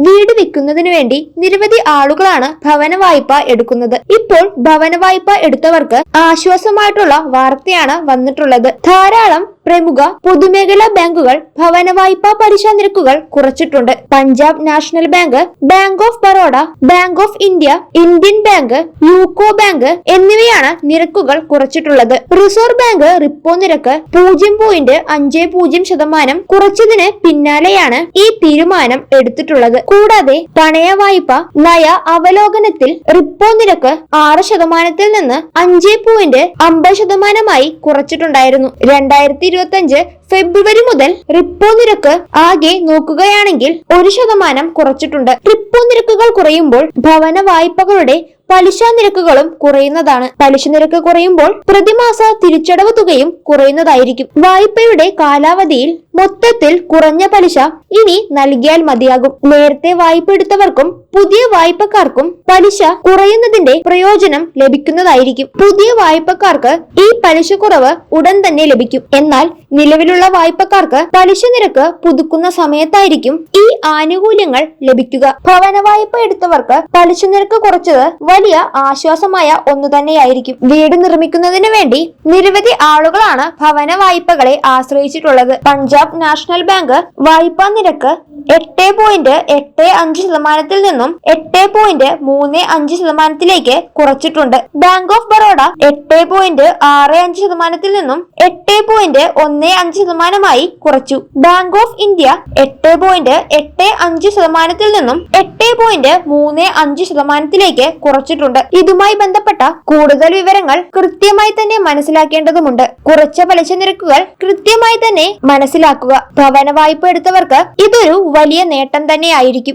വീട് വിൽക്കുന്നതിന് വേണ്ടി നിരവധി ആളുകളാണ് ഭവന വായ്പ എടുക്കുന്നത്. ഇപ്പോൾ ഭവന വായ്പ എടുത്തവർക്ക് ആശ്വാസമായിട്ടുള്ള വാർത്തയാണ് വന്നിട്ടുള്ളത്. ധാരാളം പ്രമുഖ പൊതുമേഖലാ ബാങ്കുകൾ ഭവന വായ്പാ പലിശ നിരക്കുകൾ കുറച്ചിട്ടുണ്ട്. Punjab national bank, bank of Baroda, bank of India, Indian bank, UCO bank എന്നിവയാണ് നിരക്കുകൾ കുറച്ചിട്ടുള്ളത്. റിസർവ് ബാങ്ക് റിപ്പോ നിരക്ക് 0.50% കുറച്ചതിന് പിന്നാലെയാണ് ഈ തീരുമാനം എടുത്തിട്ടുള്ളത്. കൂടാതെ പണയ വായ്പ നയ അവലോകനത്തിൽ റിപ്പോ നിരക്ക് 6% നിന്ന് 5.50% കുറച്ചിട്ടുണ്ടായിരുന്നു. 2025 ഫെബ്രുവരി മുതൽ റിപ്പോ നിരക്ക് ആകെ നോക്കുകയാണെങ്കിൽ 1% കുറച്ചിട്ടുണ്ട്. റിപ്പോ നിരക്കുകൾ കുറയുമ്പോൾ ഭവന വായ്പകളുടെ പലിശ നിരക്കുകളും കുറയുന്നതാണ്. പലിശ നിരക്ക് കുറയുമ്പോൾ പ്രതിമാസ തിരിച്ചടവ് തുകയും കുറയുന്നതായിരിക്കും. വായ്പയുടെ കാലാവധിയിൽ മൊത്തത്തിൽ കുറഞ്ഞ പലിശ ഇനി നൽകിയാൽ മതിയാകും. നേരത്തെ വായ്പ എടുത്തവർക്കും പുതിയ വായ്പക്കാർക്കും പലിശ കുറയുന്നതിന്റെ പ്രയോജനം ലഭിക്കുന്നതായിരിക്കും. പുതിയ വായ്പക്കാർക്ക് ഈ പലിശ കുറവ് ഉടൻ തന്നെ ലഭിക്കും. എന്നാൽ നിലവിലുള്ള വായ്പക്കാർക്ക് പലിശ നിരക്ക് പുതുക്കുന്ന സമയത്തായിരിക്കും ഈ ആനുകൂല്യങ്ങൾ ലഭിക്കുക. ഭവന വായ്പ എടുത്തവർക്ക് പലിശ നിരക്ക് കുറച്ചത് വലിയ ആശ്വാസമായ ഒന്നു തന്നെയായിരിക്കും. വീട് നിർമ്മിക്കുന്നതിന് വേണ്ടി നിരവധി ആളുകളാണ് ഭവന വായ്പകളെ ആശ്രയിച്ചിട്ടുള്ളത്. പഞ്ചാബ് നാഷണൽ ബാങ്ക് വായ്പാ നിരക്ക് 8.85% നിന്നും 8.35% കുറച്ചിട്ടുണ്ട്. ബാങ്ക് ഓഫ് ബറോഡ 8.65% നിന്നും 8.15% കുറച്ചു. ബാങ്ക് ഓഫ് ഇന്ത്യ 8.85% നിന്നും 8.35% കുറച്ചിട്ടുണ്ട്. ഇതുമായി ബന്ധപ്പെട്ട കൂടുതൽ വിവരങ്ങൾ കൃത്യമായി തന്നെ മനസ്സിലാക്കേണ്ടതുണ്ട്. കുറച്ച പലിശ നിരക്കുകൾ കൃത്യമായി തന്നെ മനസ്സിലാക്കുക. ഭവന വായ്പ എടുത്തവർക്ക് ഇതൊരു വലിയ നേട്ടം തന്നെയായിരിക്കും.